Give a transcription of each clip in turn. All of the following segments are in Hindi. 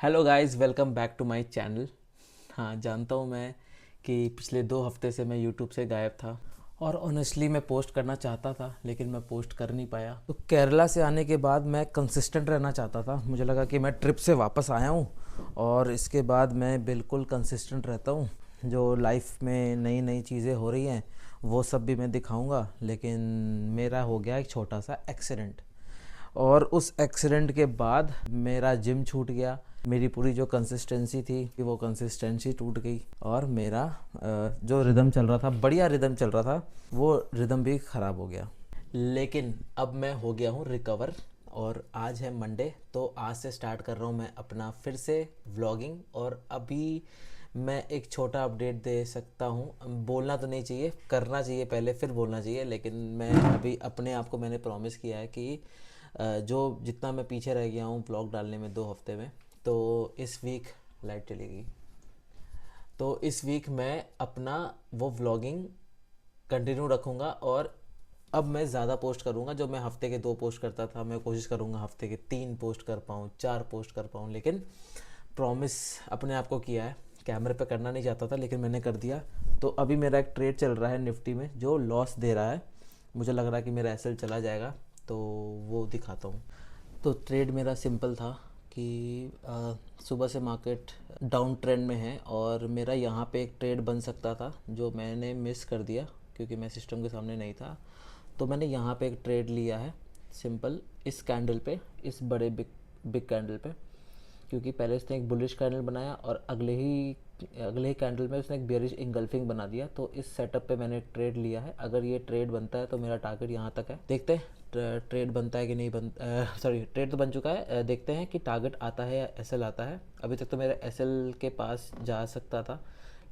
Hello guys, welcome back to my channel. हाँ, जानता हूँ मैं कि पिछले 2 हफ्ते से मैं यूट्यूब से गायब था और ऑनेस्टली मैं पोस्ट करना चाहता था लेकिन मैं पोस्ट कर नहीं पाया। तो केरला से आने के बाद मैं कंसिस्टेंट रहना चाहता था। मुझे लगा कि मैं ट्रिप से वापस आया हूँ और इसके बाद मैं बिल्कुल कंसिस्टेंट रहता हूँ। जो लाइफ में नई नई चीज़ें हो रही हैं वो सब भी मैं दिखाऊंगा। लेकिन मेरा हो गया एक छोटा सा एक्सीडेंट और उस एक्सीडेंट के बाद मेरा जिम छूट गया। मेरी पूरी जो कंसिस्टेंसी थी वो कंसिस्टेंसी टूट गई और मेरा जो रिदम चल रहा था, बढ़िया रिदम चल रहा था, वो रिदम भी ख़राब हो गया। लेकिन अब मैं हो गया हूँ रिकवर और आज है मंडे, तो आज से स्टार्ट कर रहा हूँ मैं अपना फिर से व्लॉगिंग। और अभी मैं एक छोटा अपडेट दे सकता हूँ। बोलना तो नहीं चाहिए, करना चाहिए पहले फिर बोलना चाहिए, लेकिन मैं अभी अपने आप को मैंने प्रॉमिस किया है कि जो जितना मैं पीछे रह गया हूँ व्लॉग डालने में 2 हफ्ते में, तो इस वीक लाइट चलेगी, तो इस वीक मैं अपना वो व्लॉगिंग कंटिन्यू रखूँगा। और अब मैं ज़्यादा पोस्ट करूँगा। जो मैं हफ्ते के 2 पोस्ट करता था, मैं कोशिश करूँगा हफ्ते के 3 पोस्ट कर पाऊँ, 4 पोस्ट कर पाऊँ। लेकिन प्रॉमिस अपने आप को किया है। कैमरे पे करना नहीं चाहता था लेकिन मैंने कर दिया। तो अभी मेरा एक ट्रेड चल रहा है निफ्टी में जो लॉस दे रहा है। मुझे लग रहा है कि मेरा एसएल चला जाएगा, तो वो दिखाता हूँ। तो ट्रेड मेरा सिंपल था कि सुबह से मार्केट डाउन ट्रेंड में है और मेरा यहाँ पे एक ट्रेड बन सकता था जो मैंने मिस कर दिया क्योंकि मैं सिस्टम के सामने नहीं था। तो मैंने यहाँ पे एक ट्रेड लिया है सिंपल, इस कैंडल पे, इस बड़े बिग बिग कैंडल पे। क्योंकि पहले उसने एक बुलिश कैंडल बनाया और अगले ही कैंडल में उसने एक बेयरिश इंगल्फिंग बना दिया। तो इस सेटअप पे मैंने ट्रेड लिया है। अगर ये ट्रेड बनता है तो मेरा टारगेट यहाँ तक है। देखते हैं ट्रेड बनता है कि नहीं सॉरी, ट्रेड तो बन चुका है। देखते हैं कि टारगेट आता है या एसएल आता है। अभी तक तो मेरा एसएल के पास जा सकता था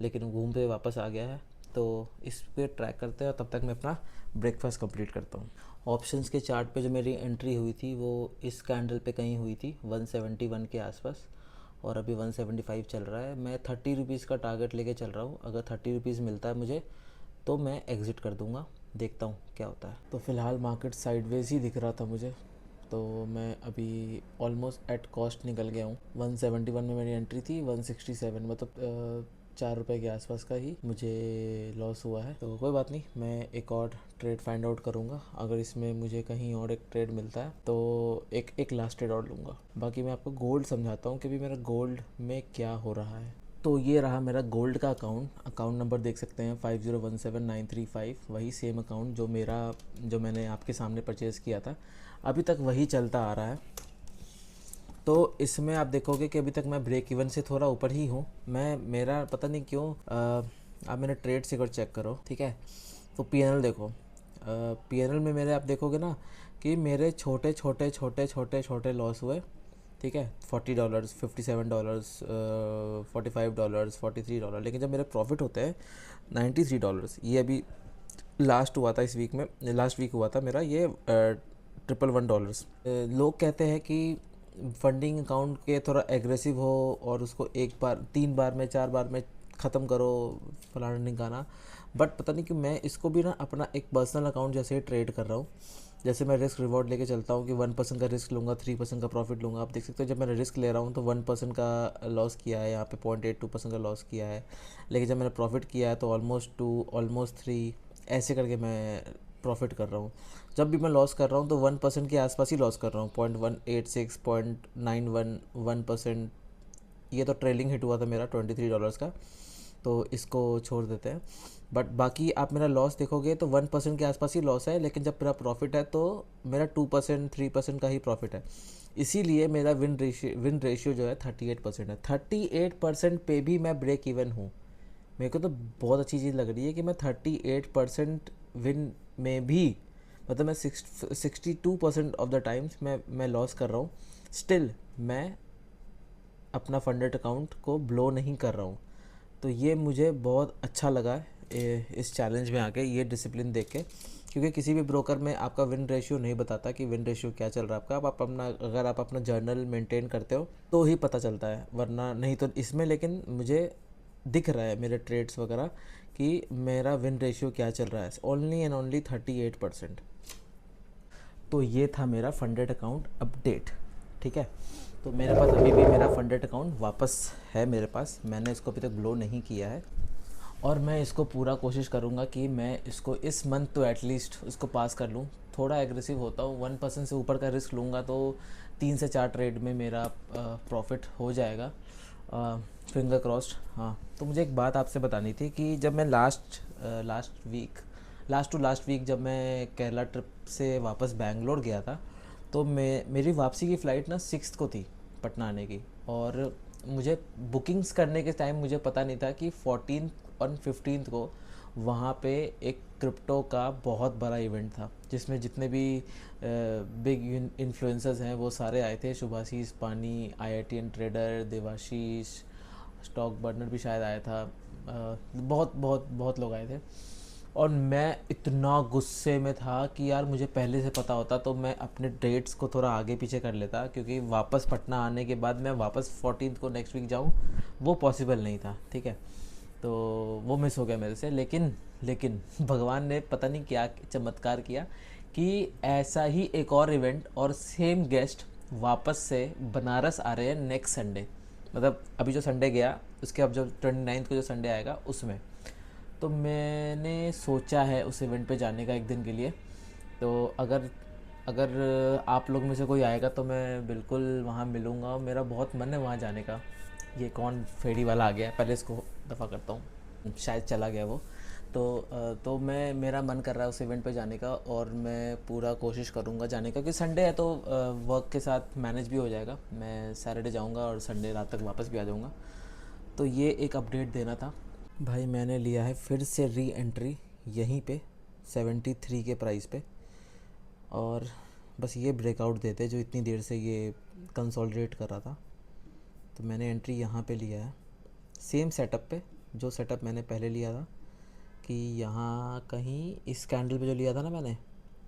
लेकिन घूम के वापस आ गया है। तो इस पे ट्रैक करते हैं और तब तक मैं अपना ब्रेकफास्ट कंप्लीट करता हूँ। ऑप्शंस के चार्ट पे जो मेरी एंट्री हुई थी वो इस कैंडल पे कहीं हुई थी 171 के आसपास, और अभी 175 चल रहा है। मैं 30 रुपीज़ का टारगेट लेके चल रहा हूँ। अगर 30 रुपीज़ मिलता है मुझे तो मैं एग्ज़िट कर दूँगा। देखता हूँ क्या होता है। तो फ़िलहाल मार्केट साइडवेज ही दिख रहा था मुझे, तो मैं अभी ऑलमोस्ट एट कॉस्ट निकल गया हूँ। 171 में मेरी एंट्री थी, 167 मतलब 4 रुपये के आसपास का ही मुझे लॉस हुआ है। तो कोई बात नहीं, मैं एक और ट्रेड फाइंड आउट करूँगा। अगर इसमें मुझे कहीं और एक ट्रेड मिलता है तो एक लास्ट ट्रेड और लूँगा। बाकी मैं आपको गोल्ड समझाता हूँ कि भी मेरा गोल्ड में क्या हो रहा है। तो ये रहा मेरा गोल्ड का अकाउंट नंबर देख सकते हैं 501793 वही सेम अकाउंट जो मैंने आपके सामने परचेज़ किया था, अभी तक वही चलता आ रहा है। तो इसमें आप देखोगे कि अभी तक मैं ब्रेक इवन से थोड़ा ऊपर ही हूँ। मैं मेरा पता नहीं क्यों आप मेरा ट्रेड सिक्योर चेक करो, ठीक है। तो पीएनएल देखो, पीएनएल में मेरे आप देखोगे ना कि मेरे छोटे छोटे छोटे छोटे छोटे लॉस हुए, ठीक है। $40, $57, $45, $43। लेकिन जब मेरे प्रॉफिट होते हैं $93, ये अभी लास्ट हुआ था, इस वीक में, लास्ट वीक हुआ था मेरा ये $111। लोग कहते हैं कि फंडिंग अकाउंट के थोड़ा एग्रेसिव हो और उसको एक बार 3 बार में 4 बार में ख़त्म करो, फलाना ढिमकाना। बट पता नहीं कि मैं इसको भी ना अपना एक पर्सनल अकाउंट जैसे ट्रेड कर रहा हूँ। जैसे मैं रिस्क रिवॉर्ड लेके चलता हूँ कि 1% का रिस्क लूँगा, 3% का प्रॉफिट लूँगा। आप देख सकते हो जब मैंने रिस्क ले रहा हूँ तो 1% का लॉस किया है, यहाँ पे 0.82% का लॉस किया है। लेकिन जब मैंने प्रॉफिट किया है तो ऑलमोस्ट 2, ऑलमोस्ट 3, ऐसे करके मैं प्रॉफिट कर रहा हूँ। जब भी मैं लॉस कर रहा हूँ तो 1% के आसपास ही लॉस कर रहा हूँ, 0.186, 0.91, 1%। ये तो ट्रेलिंग हिट हुआ था मेरा $23 का, तो इसको छोड़ देते हैं। बट बाकी आप मेरा लॉस देखोगे तो 1% के आसपास ही लॉस है, लेकिन जब मेरा प्रॉफिट है तो मेरा 2%, 3% का ही प्रॉफिट है। इसीलिए मेरा विन रेशियो जो है 38% है। 38% पे भी मैं ब्रेक इवन हूँ। मेरे को तो बहुत अच्छी चीज़ लग रही है कि मैं 38% विन में भी, मतलब मैं 62% ऑफ द टाइम्स मैं लॉस कर रहा हूँ, स्टिल मैं अपना फंडेड अकाउंट को ब्लो नहीं कर रहा हूँ। तो ये मुझे बहुत अच्छा लगा इस चैलेंज में आके, ये डिसिप्लिन देख के। क्योंकि किसी भी ब्रोकर में आपका विन रेशियो नहीं बताता कि विन रेशियो क्या चल रहा है आपका। अगर आप अपना जर्नल मेंटेन करते हो तो ही पता चलता है, वरना नहीं। तो इसमें लेकिन मुझे दिख रहा है मेरे ट्रेड्स वगैरह कि मेरा विन रेशियो क्या चल रहा है, ओनली एंड ओनली 38%। तो ये था मेरा फंडेड अकाउंट अपडेट, ठीक है। तो मेरे पास अभी भी मेरा फंडेड अकाउंट वापस है मेरे पास, मैंने इसको अभी तक ब्लो नहीं किया है और मैं इसको पूरा कोशिश करूँगा कि मैं इसको इस मंथ तो एटलीस्ट इसको पास कर लूँ। थोड़ा एग्रेसिव होता हूँ, 1% से ऊपर का रिस्क लूँगा तो 3 से 4 ट्रेड में मेरा प्रॉफिट हो जाएगा, फिंगर क्रॉस्ड। हाँ, तो मुझे एक बात आपसे बतानी थी कि जब मैं लास्ट वीक जब मैं केरला ट्रिप से वापस बैंगलोर गया था, तो मेरी वापसी की फ़्लाइट ना 6 को थी पटना आने की, और मुझे बुकिंग्स करने के टाइम मुझे पता नहीं था कि 14 और 15 को वहाँ पे एक क्रिप्टो का बहुत बड़ा इवेंट था जिसमें जितने भी बिग इन्फ्लुएंसर्स हैं वो सारे आए थे। Shubhashish Pani, IITN trader, Devashish, stock burner भी शायद आया था, बहुत बहुत बहुत लोग आए थे। और मैं इतना गुस्से में था कि यार मुझे पहले से पता होता तो मैं अपने डेट्स को थोड़ा आगे पीछे कर लेता, क्योंकि वापस पटना आने के बाद मैं वापस 14 को नेक्स्ट वीक जाऊँ वो पॉसिबल नहीं था, ठीक है। तो वो मिस हो गया मेरे से, लेकिन भगवान ने पता नहीं क्या चमत्कार किया कि ऐसा ही एक और इवेंट और सेम गेस्ट वापस से बनारस आ रहे हैं नेक्स्ट संडे, मतलब अभी जो संडे गया उसके अब जो 29 को जो संडे आएगा उसमें। तो मैंने सोचा है उस इवेंट पे जाने का एक दिन के लिए। तो अगर अगर आप लोग में से कोई आएगा तो मैं बिल्कुल वहाँ मिलूँगा, मेरा बहुत मन है वहाँ जाने का। ये कौन फेड़ी वाला आ गया है, पहले इसको दफ़ा करता हूँ, शायद चला गया वो। तो मैं मेरा मन कर रहा है उस इवेंट पे जाने का और मैं पूरा कोशिश करूँगा जाने का, क्योंकि संडे है तो वर्क के साथ मैनेज भी हो जाएगा। मैं सैटरडे जाऊँगा और संडे रात तक वापस भी आ जाऊँगा। तो ये एक अपडेट देना था भाई। मैंने लिया है फिर से री एंट्री यहीं पे 73 के प्राइस पे, और बस ये ब्रेकआउट देते जो इतनी देर से ये कंसोलिडेट कर रहा था। तो मैंने एंट्री यहाँ पे लिया है सेम सेटअप पे जो सेटअप मैंने पहले लिया था, कि यहाँ कहीं इस कैंडल पे जो लिया था ना मैंने,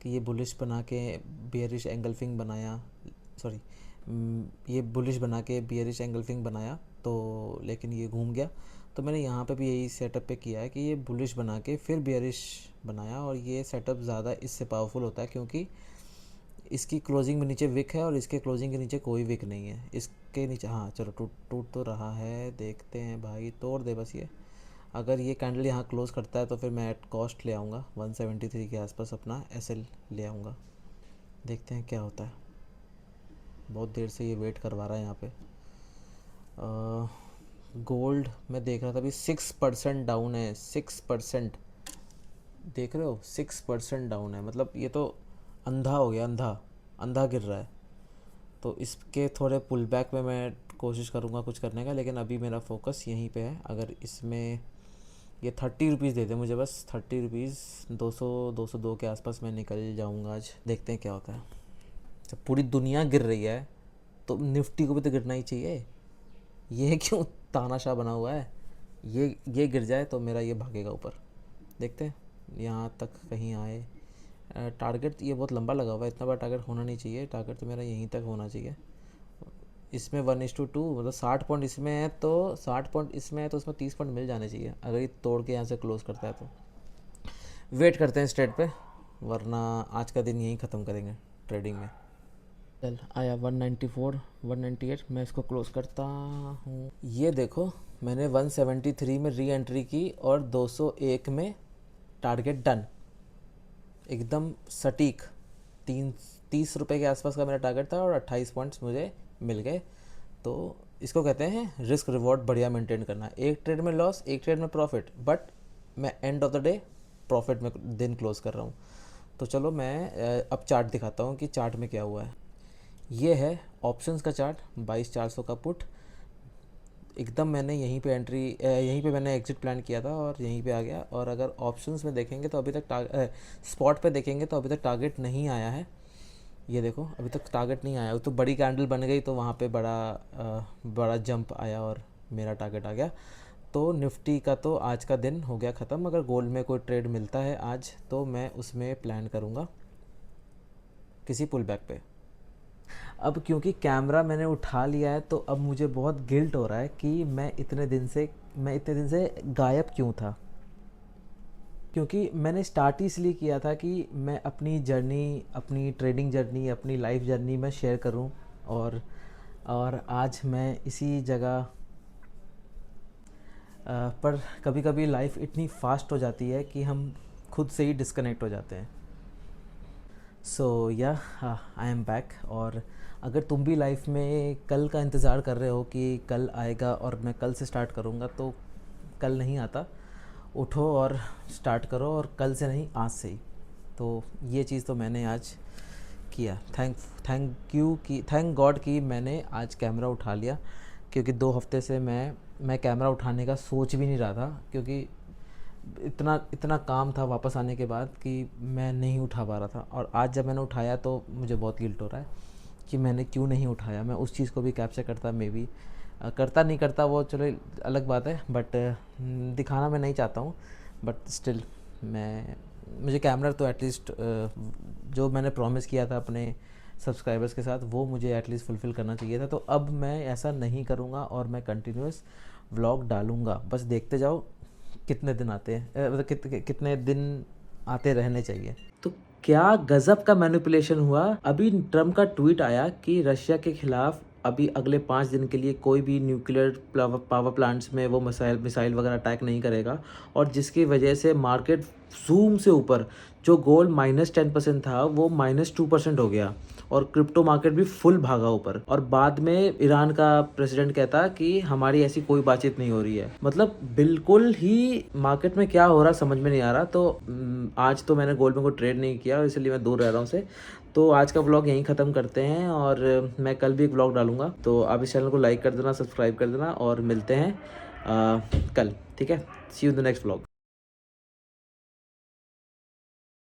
कि ये बुलिश बना के बियरिश एंगल्फिंग बनाया, सॉरी ये बुलिश बना के बियरिश एंगल्फिंग बनाया, तो लेकिन ये घूम गया। तो मैंने यहाँ पे भी यही सेटअप पे किया है कि ये बुलिश बना के फिर बियरिश बनाया, और ये सेटअप ज़्यादा इससे पावरफुल होता है क्योंकि इसकी क्लोजिंग में नीचे विक है और इसके क्लोजिंग के नीचे कोई विक नहीं है। इसके नीचे हाँ चलो टूट तो रहा है, देखते हैं भाई, तोड़ दे बस ये। अगर ये कैंडल यहाँ क्लोज़ करता है तो फिर मैं एट कॉस्ट ले आऊँगा 173 के आसपास अपना SL ले आऊँगा। देखते हैं क्या होता है, बहुत देर से ये वेट करवा रहा है यहाँ पे। गोल्ड मैं देख रहा था अभी 6% डाउन है, 6%, देख रहे हो 6% डाउन है, मतलब ये तो अंधा हो गया, अंधा गिर रहा है। तो इसके थोड़े पुल बैक में मैं कोशिश करूँगा कुछ करने का, लेकिन अभी मेरा फोकस यहीं पे है। अगर इसमें ये 30 रुपीज़ दे दे मुझे, बस 30 रुपीज़, 202 के आसपास मैं निकल जाऊँगा आज। देखते हैं क्या होता है। जब पूरी दुनिया गिर रही है तो निफ्टी को भी तो गिरना ही चाहिए, ये क्यों तानाशाह बना हुआ है। ये गिर जाए तो मेरा ये भागेगा ऊपर। देखते हैं यहाँ तक कहीं आए। टारगेट ये बहुत लंबा लगा हुआ है, इतना बड़ा टारगेट होना नहीं चाहिए, टारगेट तो मेरा यहीं तक होना चाहिए। इसमें 1:2 मतलब 60 पॉइंट इसमें है, तो 60 पॉइंट इसमें है तो उसमें 30 पॉइंट मिल जाने चाहिए अगर ये तोड़ के यहाँ से क्लोज़ करता है तो। वेट करते हैं स्ट्रेट पे, वरना आज का दिन यहीं ख़त्म करेंगे ट्रेडिंग में। चल आया 194 198, मैं इसको क्लोज़ करता हूँ। ये देखो मैंने 173 में री एंट्री की और 201 में टारगेट डन, एकदम सटीक। 30 रुपये के आसपास का मेरा टारगेट था और 28 पॉइंट्स मुझे मिल गए। तो इसको कहते हैं रिस्क रिवॉर्ड बढ़िया मेंटेन करना। एक ट्रेड में लॉस, एक ट्रेड में प्रॉफिट, बट मैं end of the day profit में दिन क्लोज कर रहा हूँ। तो चलो मैं अब चार्ट दिखाता हूँ कि चार्ट में क्या हुआ है। ये है ऑप्शंस का चार्ट, 22,400 का पुट। एकदम मैंने यहीं पे मैंने एग्जिट प्लान किया था और यहीं पे आ गया। और अगर ऑप्शंस में देखेंगे तो अभी तक स्पॉट पे देखेंगे तो अभी तक टारगेट नहीं आया है। ये देखो अभी तक टारगेट नहीं आया, तो बड़ी कैंडल बन गई तो वहाँ पे बड़ा जंप आया और मेरा टारगेट आ गया। तो निफ्टी का तो आज का दिन हो गया ख़त्म। अगर गोल्ड में कोई ट्रेड मिलता है आज तो मैं उसमें प्लान करूँगा किसी पुल बैक पे। अब क्योंकि कैमरा मैंने उठा लिया है तो अब मुझे बहुत गिल्ट हो रहा है कि मैं इतने दिन से गायब क्यों था। क्योंकि मैंने स्टार्ट ही इसलिए किया था कि मैं अपनी जर्नी, अपनी ट्रेडिंग जर्नी, अपनी लाइफ जर्नी मैं शेयर करूं, और और आज मैं इसी जगह पर कभी कभी लाइफ इतनी फास्ट हो जाती है कि हम खुद से ही डिस्कनेक्ट हो जाते हैं। सो या आई एम बैक। और अगर तुम भी लाइफ में कल का इंतज़ार कर रहे हो कि कल आएगा और मैं कल से स्टार्ट करूँगा, तो कल नहीं आता। उठो और स्टार्ट करो, और कल से नहीं, आज से ही। तो ये चीज़ तो मैंने आज किया। थैंक गॉड कि मैंने आज कैमरा उठा लिया, क्योंकि 2 हफ्ते से मैं कैमरा उठाने का सोच भी नहीं रहा था, क्योंकि इतना इतना काम था वापस आने के बाद कि मैं नहीं उठा पा रहा था। और आज जब मैंने उठाया तो मुझे बहुत गिल्ट हो रहा है कि मैंने क्यों नहीं उठाया। मैं उस चीज़ को भी कैप्चर करता, मे बी करता नहीं करता वो चलो अलग बात है, बट दिखाना मैं नहीं चाहता हूँ। बट स्टिल मुझे कैमरा तो एटलीस्ट जो मैंने प्रॉमिस किया था अपने सब्सक्राइबर्स के साथ, वो मुझे एटलीस्ट फुलफ़िल करना चाहिए था। तो अब मैं ऐसा नहीं करूँगा और मैं कंटिन्यूस व्लॉग डालूँगा। बस देखते जाओ कितने दिन आते हैं, मतलब कितने दिन आते रहने चाहिए। तो क्या गज़ब का मैनिपुलेशन हुआ। अभी ट्रम्प का ट्वीट आया कि रशिया के खिलाफ अभी अगले 5 दिन के लिए कोई भी न्यूक्लियर पावर प्लांट्स में वो मिसाइल वगैरह अटैक नहीं करेगा, और जिसकी वजह से मार्केट जूम से ऊपर, जो गोल्ड -10% था वो -2% हो गया, और क्रिप्टो मार्केट भी फुल भागा ऊपर। और बाद में ईरान का प्रेसिडेंट कहता कि हमारी ऐसी कोई बातचीत नहीं हो रही है। मतलब बिल्कुल ही मार्केट में क्या हो रहा समझ में नहीं आ रहा। तो आज तो मैंने गोल्ड में कोई ट्रेड नहीं किया, इसलिए मैं दूर रह रहा हूँ उसे। तो आज का व्लॉग यहीं ख़त्म करते हैं, और मैं कल भी एक व्लॉग डालूंगा। तो आप इस चैनल को लाइक कर देना, सब्सक्राइब कर देना, और मिलते हैं कल। ठीक है, see you in the next vlog.